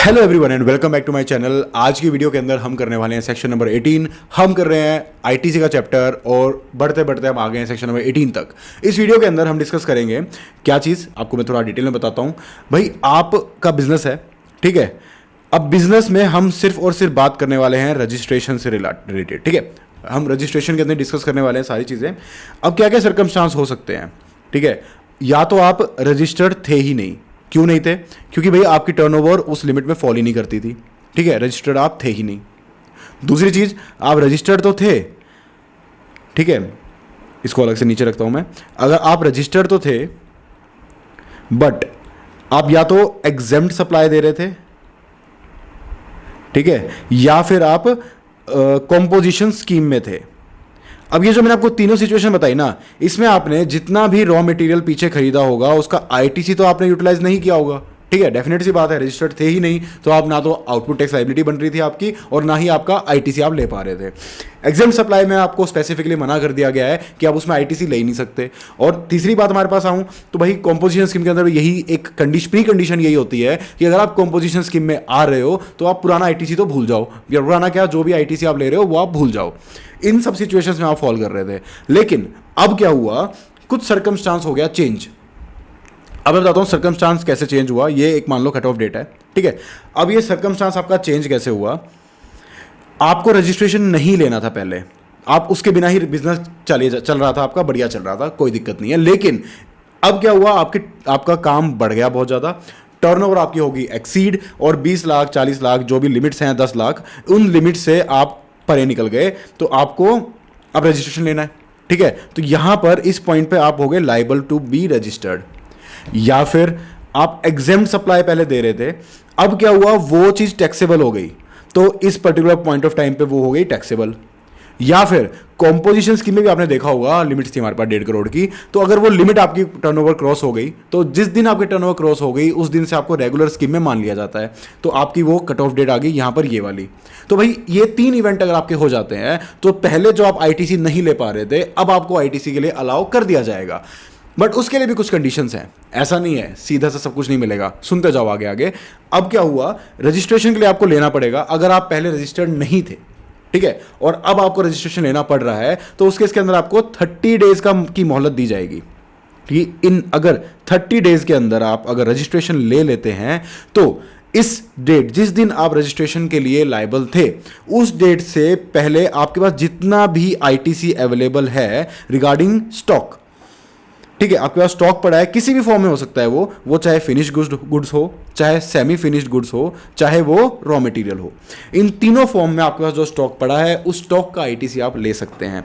Hello everyone and welcome back to my channel. आज की video के अंदर हम करने वाले हैं सेक्शन नंबर 18। हम कर रहे हैं आईटीसी का चैप्टर और बढ़ते बढ़ते हम आ गए हैं सेक्शन नंबर 18 तक। इस वीडियो के अंदर हम डिस्कस करेंगे क्या चीज़, आपको मैं थोड़ा डिटेल में बताता हूँ। भाई आपका बिजनेस है, ठीक है। अब बिजनेस में हम सिर्फ और सिर्फ बात करने वाले हैं रजिस्ट्रेशन से रिलेटेड, ठीक है। हम रजिस्ट्रेशन के अंदर डिस्कस करने वाले हैं सारी चीज़ें। अब क्या क्या सर्कमस्टांस हो सकते हैं, ठीक है। या तो आप रजिस्टर्ड थे ही नहीं। क्यों नहीं थे? क्योंकि भाई आपकी टर्नओवर उस लिमिट में फॉल ही नहीं करती थी, ठीक है। रजिस्टर्ड आप थे ही नहीं। दूसरी चीज, आप रजिस्टर्ड तो थे, ठीक है। इसको अलग से नीचे रखता हूं मैं। अगर आप रजिस्टर्ड तो थे बट आप या तो एग्जेम्प्ट सप्लाई दे रहे थे, ठीक है, या फिर आप कॉम्पोजिशन स्कीम में थे। अब ये जो मैंने आपको तीनों सिचुएशन बताई ना, इसमें आपने जितना भी रॉ मटेरियल पीछे खरीदा होगा उसका आईटीसी तो आपने यूटिलाइज नहीं किया होगा, ठीक है। डेफिनेट सी बात है, रजिस्टर्ड थे ही नहीं तो आप ना तो आउटपुट टैक्स लायबिलिटी बन रही थी आपकी और ना ही आपका आईटीसी आप ले पा रहे थे। एग्जेम्प्ट सप्लाई में आपको स्पेसिफिकली मना कर दिया गया है कि आप उसमें आईटीसी ले ही नहीं सकते। और तीसरी बात हमारे पास आऊँ तो भाई कॉम्पोजिशन स्कीम के अंदर यही एक प्री कंडीशन यही होती है कि अगर आप कॉम्पोजिशन स्कीम में आ रहे हो तो आप पुराना आईटीसी तो भूल जाओ, या पुराना क्या, जो भी आईटीसी आप ले रहे हो वो आप भूल जाओ। इन सब सिचुएशंस में आप फॉल कर रहे थे। लेकिन अब क्या हुआ, कुछ सर्कमस्टांस हो गया चेंज। अब मैं बताता हूं सर्कमस्टांस कैसे चेंज हुआ। ये एक मान लो कट ऑफ डेट है, ठीक है। अब ये सर्कमस्टांस आपका चेंज कैसे हुआ, आपको रजिस्ट्रेशन नहीं लेना था पहले, आप उसके बिना ही बिजनेस चल रहा था आपका, बढ़िया चल रहा था, कोई दिक्कत नहीं है। लेकिन अब क्या हुआ, आपका काम बढ़ गया बहुत ज़्यादा, टर्नओवर आपकी होगी एक्सीड, और 20 लाख 40 लाख जो भी लिमिट्स हैं, 10 लाख, उन लिमिट से आप परे निकल गए, तो आपको अब रजिस्ट्रेशन लेना है, ठीक है। तो यहां पर इस पॉइंट पे आप हो गए लाइबल टू बी रजिस्टर्ड। या फिर आप एग्जेम्प्ट सप्लाई पहले दे रहे थे, अब क्या हुआ, वो चीज टैक्सेबल हो गई, तो इस पर्टिकुलर पॉइंट ऑफ टाइम पे वो हो गई टैक्सेबल। या फिर कॉम्पोजिशन स्कीम में भी आपने देखा होगा लिमिट्स थी हमारे पास 1.5 करोड़ की, तो अगर वो लिमिट आपकी टर्नओवर क्रॉस हो गई, तो जिस दिन आपकी टर्नओवर क्रॉस हो गई उस दिन से आपको रेगुलर स्कीम में मान लिया जाता है, तो आपकी वो कट ऑफ डेट आ गई यहां पर ये वाली। तो भाई ये 3 इवेंट अगर आपके हो जाते हैं तो पहले जो आप आईटीसी नहीं ले पा रहे थे, अब आपको आईटीसी के लिए अलाउ कर दिया जाएगा। बट उसके लिए भी कुछ कंडीशंस हैं, ऐसा नहीं है सीधा सा सब कुछ नहीं मिलेगा, सुनते जाओ आगे आगे। अब क्या हुआ, रजिस्ट्रेशन के लिए आपको लेना पड़ेगा अगर आप पहले रजिस्टर्ड नहीं थे, ठीक है, और अब आपको रजिस्ट्रेशन लेना पड़ रहा है, तो उसके इसके अंदर आपको 30 डेज की मोहलत दी जाएगी। इन अगर 30 डेज के अंदर आप अगर रजिस्ट्रेशन ले लेते हैं तो इस डेट, जिस दिन आप रजिस्ट्रेशन के लिए लायबल थे, उस डेट से पहले आपके पास जितना भी आईटीसी अवेलेबल है रिगार्डिंग स्टॉक, ठीक है, आपके पास स्टॉक पड़ा है, किसी भी फॉर्म में हो सकता है वो चाहे फिनिश्ड गुड्स हो, चाहे सेमी फिनिश्ड गुड्स हो, चाहे वो रॉ मटेरियल हो, इन तीनों फॉर्म में आपके पास जो स्टॉक पड़ा है उस स्टॉक का आईटीसी आप ले सकते हैं।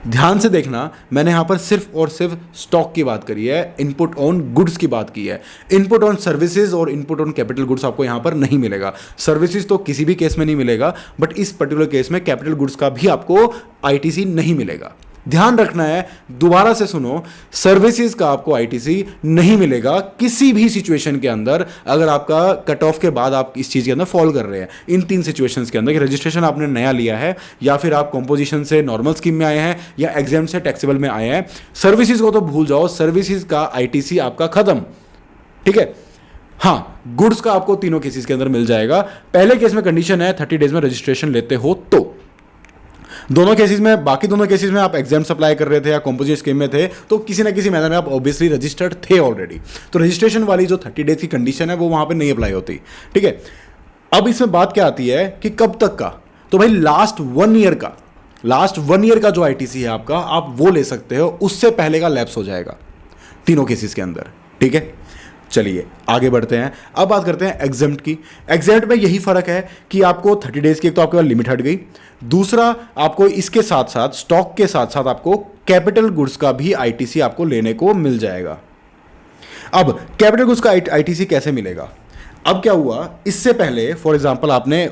ध्यान से देखना, मैंने यहां पर सिर्फ और सिर्फ स्टॉक की बात करी है, इनपुट ऑन गुड्स की बात की है। इनपुट ऑन सर्विसेज और इनपुट ऑन कैपिटल गुड्स आपको यहां पर नहीं मिलेगा। सर्विसेज तो किसी भी केस में नहीं मिलेगा, बट इस पर्टिकुलर केस में कैपिटल गुड्स का भी आपको आईटीसी नहीं मिलेगा। ध्यान रखना है, दोबारा से सुनो, सर्विसेज का आपको आईटीसी नहीं मिलेगा किसी भी सिचुएशन के अंदर, अगर आपका कट ऑफ के बाद आप इस चीज के अंदर फॉल कर रहे हैं। इन 3 सिचुएशंस के अंदर, रजिस्ट्रेशन आपने नया लिया है, या फिर आप कॉम्पोजिशन से नॉर्मल स्कीम में आए हैं, या एग्जाम से टैक्सेबल में आए हैं, सर्विसेज को तो भूल जाओ, सर्विसेज का आईटीसी आपका खत्म, ठीक है। हाँ, गुड्स का आपको तीनों केसेस के अंदर मिल जाएगा। पहले केस में कंडीशन है 30 डेज में रजिस्ट्रेशन लेते हो तो, दोनों केसेस में, बाकी दोनों केसेस में आप एग्जाम सप्लाई कर रहे थे या कॉम्पोजिट स्कीम में थे, तो किसी ना किसी मैनर में आप ऑब्वियसली रजिस्टर्ड थे ऑलरेडी, तो रजिस्ट्रेशन वाली जो 30 डेज की कंडीशन है वो वहां पे नहीं अप्लाई होती, ठीक है। अब इसमें बात क्या आती है कि कब तक का, तो भाई लास्ट 1 ईयर का जो आईटीसी है आपका, आप वो ले सकते हो, उससे पहले का लैप्स हो जाएगा तीनों केसेस के अंदर, ठीक है। चलिए आगे बढ़ते हैं, अब बात करते हैं एग्जेम्प्ट की। एग्जेम्प्ट में यही फर्क है कि आपको 30 डेज की एक तो आपके पास लिमिट हट गई, दूसरा आपको इसके साथ साथ, स्टॉक के साथ साथ आपको कैपिटल गुड्स का भी आईटीसी आपको लेने को मिल जाएगा। अब कैपिटल गुड्स का आईटीसी कैसे मिलेगा, अब क्या हुआ, इससे पहले फॉर एग्जांपल आपने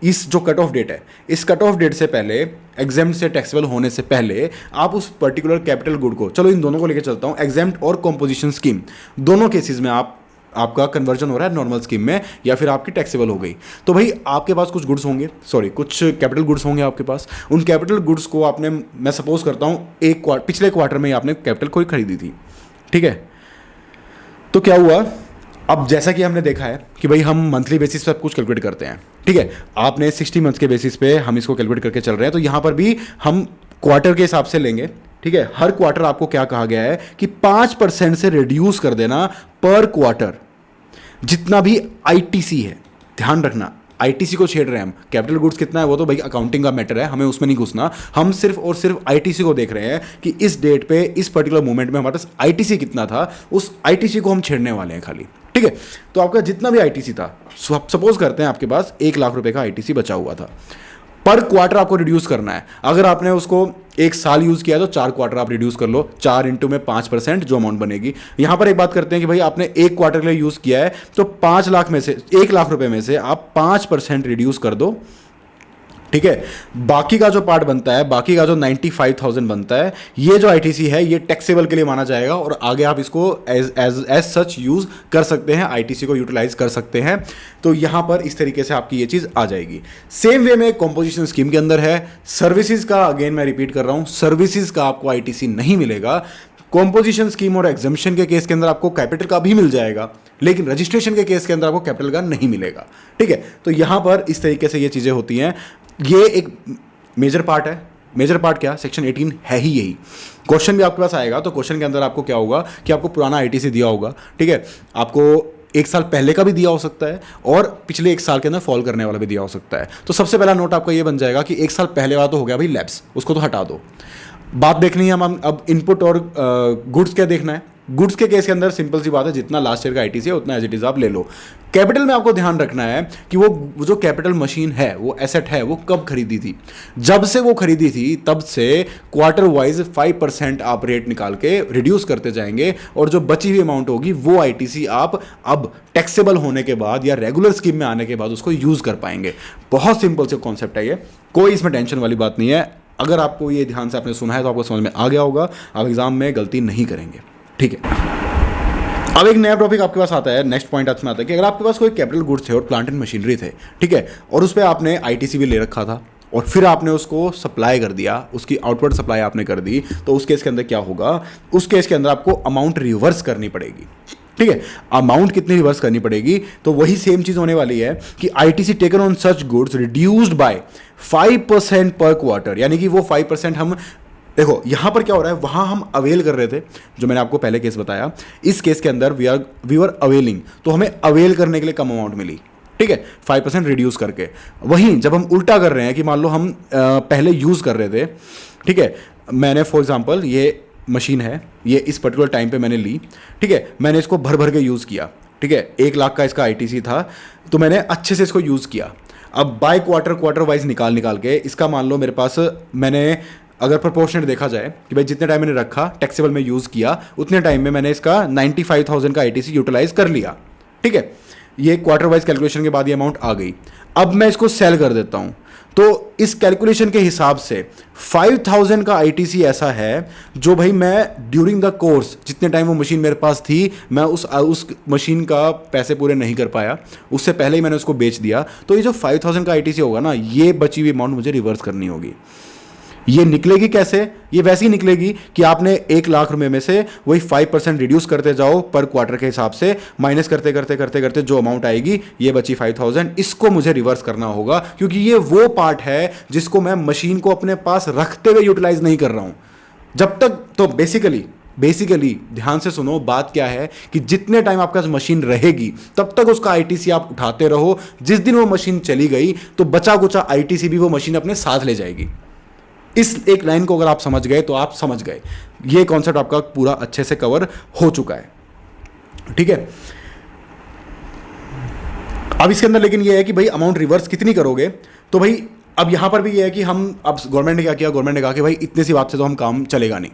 इस जो कट ऑफ डेट है, इस कट ऑफ डेट से पहले, एग्जेम्प्ट से टैक्सेबल होने से पहले, आप उस पर्टिकुलर कैपिटल गुड को, चलो इन दोनों को लेकर चलता हूं, एग्जेम्प्ट और कॉम्पोजिशन स्कीम, दोनों केसेस में आपका कन्वर्जन हो रहा है नॉर्मल स्कीम में, या फिर आपकी टैक्सेबल हो गई, तो भाई आपके पास कुछ गुड्स होंगे, कुछ कैपिटल गुड्स होंगे आपके पास। उन कैपिटल गुड्स को आपने, मैं सपोज करता हूं पिछले क्वार्टर में आपने कैपिटल कोई खरीदी थी, ठीक है। तो क्या हुआ, अब जैसा कि हमने देखा है कि भाई हम मंथली बेसिस पे सब कुछ कैलकुलेट करते हैं, ठीक है। आपने 60 मंथ के बेसिस पे हम इसको कैलकुलेट करके चल रहे हैं, तो यहाँ पर भी हम क्वार्टर के हिसाब से लेंगे, ठीक है। हर क्वार्टर आपको क्या कहा गया है कि 5% से रिड्यूस कर देना पर क्वार्टर जितना भी आईटीसी है। ध्यान रखना, आईटीसी को छेड़ रहे हैं हम, कैपिटल गुड्स कितना है वो तो भाई अकाउंटिंग का मैटर है, हमें उसमें नहीं घुसना। हम सिर्फ और सिर्फ आईटीसी को देख रहे हैं कि इस डेट पे इस पर्टिकुलर मोमेंट में हमारे पास आईटीसी कितना था, उस आईटीसी को हम छेड़ने वाले हैं खाली, ठीक है। तो आपका जितना भी आईटीसी था, सपोज करते हैं आपके पास 1 लाख रुपए का आईटीसी बचा हुआ था, पर क्वार्टर आपको रिड्यूस करना है। अगर आपने उसको 1 साल यूज किया तो 4 क्वार्टर आप रिड्यूस कर लो, 4 इंटू में 5% जो अमाउंट बनेगी। यहां पर एक बात करते हैं कि भाई आपने 1 क्वार्टर के लिए यूज किया है, तो 5 लाख में से 1 लाख रुपए में से आप 5% रिड्यूस कर दो, ठीक है। बाकी का जो पार्ट बनता है, बाकी का जो 95,000 बनता है, ये जो आईटीसी है ये टैक्सेबल के लिए माना जाएगा और आगे आप इसको एज सच यूज कर सकते हैं, आईटीसी को यूटिलाइज कर सकते हैं। तो यहां पर इस तरीके से आपकी ये चीज आ जाएगी। सेम वे में कॉम्पोजिशन स्कीम के अंदर है, सर्विसेज का अगेन मैं रिपीट कर रहा हूं, सर्विसेज का आपको आईटीसी नहीं मिलेगा। कॉम्पोजिशन स्कीम और एग्जम्पशन के केस के अंदर आपको कैपिटल का भी मिल जाएगा, लेकिन रजिस्ट्रेशन के केस के अंदर आपको कैपिटल का नहीं मिलेगा, ठीक है। तो यहां पर इस तरीके से ये चीजें होती हैं। ये एक मेजर पार्ट है। मेजर पार्ट क्या, सेक्शन 18 है ही यही। क्वेश्चन भी आपके पास आएगा तो क्वेश्चन के अंदर आपको क्या होगा कि आपको पुराना आईटीसी दिया होगा, ठीक है। आपको 1 साल पहले का भी दिया हो सकता है और पिछले 1 साल के अंदर फॉल करने वाला भी दिया हो सकता है। तो सबसे पहला नोट आपका ये बन जाएगा कि 1 साल पहले वाला तो हो गया भाई लैप्स, उसको तो हटा दो। बात देखनी है हम अब इनपुट और गुड्स क्या देखना है। गुड्स के केस के अंदर सिंपल सी बात है, जितना लास्ट ईयर का आईटीसी है उतना एज इट इज आप ले लो। कैपिटल में आपको ध्यान रखना है कि वो जो कैपिटल मशीन है, वो एसेट है, वो कब खरीदी थी। जब से वो खरीदी थी तब से क्वार्टर वाइज 5% आप रेट निकाल के रिड्यूस करते जाएंगे और जो बची हुई अमाउंट होगी वो आईटीसी आप अब टैक्सेबल होने के बाद या रेगुलर स्कीम में आने के बाद उसको यूज कर पाएंगे। बहुत सिंपल से कॉन्सेप्ट है ये, कोई इसमें टेंशन वाली बात नहीं है। अगर आपको ये ध्यान से आपने सुना है तो आपको समझ में आ गया होगा, आप एग्जाम में गलती नहीं करेंगे, ठीक है। अब एक नया टॉपिक आपके पास आता है, नेक्स्ट पॉइंट आपसे आता है कि अगर आपके पास कोई कैपिटल गुड्स थे और प्लांट एंड मशीनरी थे, ठीक है, और उस पर आपने आईटीसी भी ले रखा था और फिर आपने उसको सप्लाई कर दिया, उसकी आउटवर्ड सप्लाई आपने कर दी, तो उस केस के अंदर क्या होगा, उस केस के अंदर आपको अमाउंट रिवर्स करनी पड़ेगी, ठीक है। अमाउंट कितनी रिवर्स करनी पड़ेगी, तो वही सेम चीज होने वाली है कि ITC taken on such goods reduced by 5% पर क्वार्टर, यानी कि वो 5% हम देखो यहां पर क्या हो रहा है, वहां हम अवेल कर रहे थे, जो मैंने आपको पहले केस बताया, इस केस के अंदर वी आर अवेलिंग, तो हमें अवेल करने के लिए कम अमाउंट मिली, ठीक है, 5% रिड्यूस करके। वहीं जब हम उल्टा कर रहे हैं कि मान लो हम पहले यूज कर रहे थे, ठीक है, मैंने फॉर एग्जांपल ये मशीन है, ये इस पर्टिकुलर टाइम पे मैंने ली, ठीक है, मैंने इसको भर भर के यूज़ किया, ठीक है, 1 लाख का इसका आईटीसी था, तो मैंने अच्छे से इसको यूज़ किया। अब बाय क्वार्टर वाइज निकाल के इसका मान लो मेरे पास, मैंने अगर प्रोपोर्शनेट देखा जाए कि भाई जितने टाइम मैंने रखा टैक्सेबल में यूज़ किया, उतने टाइम में मैंने इसका 95,000 का आईटीसी यूटिलाइज कर लिया, ठीक है। ये क्वार्टर वाइज कैलकुलेशन के बाद ये अमाउंट आ गई। अब मैं इसको सेल कर देता हूँ, तो इस कैलकुलेशन के हिसाब से 5,000 का आईटीसी ऐसा है जो भाई मैं ड्यूरिंग द कोर्स, जितने टाइम वो मशीन मेरे पास थी, मैं उस मशीन का पैसे पूरे नहीं कर पाया, उससे पहले ही मैंने उसको बेच दिया। तो ये जो 5,000 का आईटीसी होगा ना, ये बची हुई अमाउंट मुझे रिवर्स करनी होगी। ये निकलेगी कैसे, ये वैसे ही निकलेगी कि आपने 1 लाख रुपए में से वही 5% रिड्यूस करते जाओ पर क्वार्टर के हिसाब से, माइनस करते जो अमाउंट आएगी ये बची 5,000, इसको मुझे रिवर्स करना होगा, क्योंकि ये वो पार्ट है जिसको मैं मशीन को अपने पास रखते हुए यूटिलाइज नहीं कर रहा हूं जब तक। तो बेसिकली ध्यान से सुनो, बात क्या है कि जितने टाइम आपके पास मशीन रहेगी तब तक उसका आईटीसी आप उठाते रहो। जिस दिन वो मशीन चली गई तो बचा कुचा आईटीसी भी वो मशीन अपने साथ ले जाएगी। इस एक लाइन को अगर आप समझ गए तो आप समझ गए, ये कॉन्सेप्ट आपका पूरा अच्छे से कवर हो चुका है, ठीक है। अब इसके अंदर लेकिन ये है कि भाई अमाउंट रिवर्स कितनी करोगे, तो भाई अब यहां पर भी ये है कि हम, अब गवर्नमेंट ने क्या किया, गवर्नमेंट ने कहा कि भाई इतने सी बात से तो हम काम चलेगा नहीं।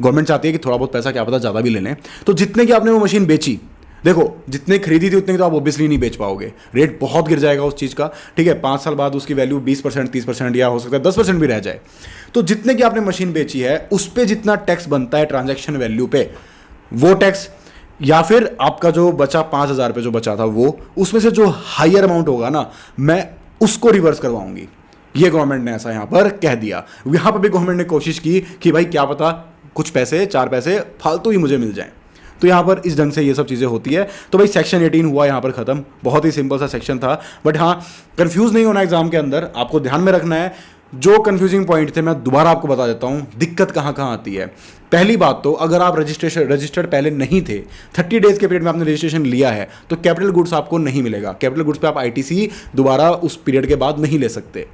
गवर्नमेंट चाहती है कि थोड़ा बहुत पैसा क्या पता ज़्यादा भी ले लें, तो जितने की आपने वो मशीन बेची, देखो जितने खरीदी थी उतने की तो आप ऑब्वियसली नहीं बेच पाओगे, रेट बहुत गिर जाएगा उस चीज़ का, ठीक है। 5 साल बाद उसकी वैल्यू 20%, 30% या हो सकता है 10% भी रह जाए। तो जितने की आपने मशीन बेची है उस पर जितना टैक्स बनता है ट्रांजैक्शन वैल्यू पे, वो टैक्स, या फिर आपका जो बचा 5,000 रुपये जो बचा था वो, उसमें से जो हायर अमाउंट होगा ना, मैं उसको रिवर्स करवाऊंगी। ये गवर्नमेंट ने ऐसा यहां पर कह दिया। यहां पर भी गवर्नमेंट ने कोशिश की कि भाई क्या पता कुछ पैसे, 4 पैसे फालतू ही मुझे मिल जाएं। तो यहाँ पर इस ढंग से ये सब चीज़ें होती है। तो भाई सेक्शन 18 हुआ यहाँ पर खत्म, बहुत ही सिंपल सा सेक्शन था। बट हाँ, कंफ्यूज नहीं होना एग्जाम के अंदर, आपको ध्यान में रखना है जो कंफ्यूजिंग पॉइंट थे मैं दोबारा आपको बता देता हूँ, दिक्कत कहाँ कहाँ आती है। पहली बात तो अगर आप रजिस्टर्ड पहले नहीं थे, 30 डेज के पीरियड में आपने रजिस्ट्रेशन लिया है, तो कैपिटल गुड्स आपको नहीं मिलेगा। कैपिटल गुड्स पे आप आईटीसी दोबारा उस पीरियड के बाद नहीं ले सकते।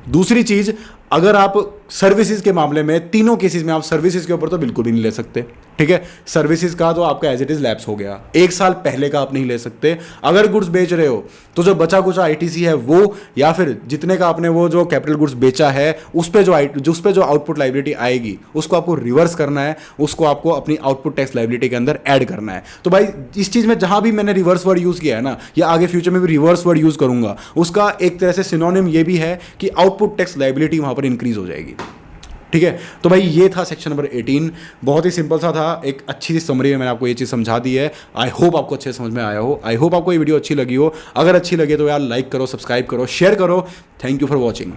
दूसरी चीज़, अगर आप सर्विसेज के मामले में, तीनों केसेस में आप सर्विसेज के ऊपर तो बिल्कुल भी नहीं ले सकते, ठीक है। सर्विसेज का तो आपका एज इट इज लैप्स हो गया, 1 साल पहले का आप नहीं ले सकते। अगर गुड्स बेच रहे हो तो जो बचा कुछ आईटीसी है वो, या फिर जितने का आपने वो जो कैपिटल गुड्स बेचा है उस पे जो आउटपुट लायबिलिटी आएगी उसको आपको रिवर्स करना है, उसको आपको अपनी आउटपुट टैक्स लायबिलिटी के अंदर ऐड करना है। तो भाई इस चीज़ में जहां भी मैंने रिवर्स वर्ड यूज़ किया है ना, या आगे फ्यूचर में भी रिवर्स वर्ड यूज़ करूंगा, उसका एक तरह से सिनोनिम ये भी है कि आउटपुट टैक्स लायबिलिटी वहां पर इंक्रीज हो जाएगी, ठीक है। तो भाई ये था सेक्शन नंबर 18, बहुत ही सिंपल सा था, एक अच्छी सी समरी में मैंने आपको ये चीज़ समझा दी है। आई होप आपको अच्छे समझ में आया हो, आई होप आपको ये वीडियो अच्छी लगी हो। अगर अच्छी लगे तो यार लाइक करो, सब्सक्राइब करो, शेयर करो। Thank you for watching.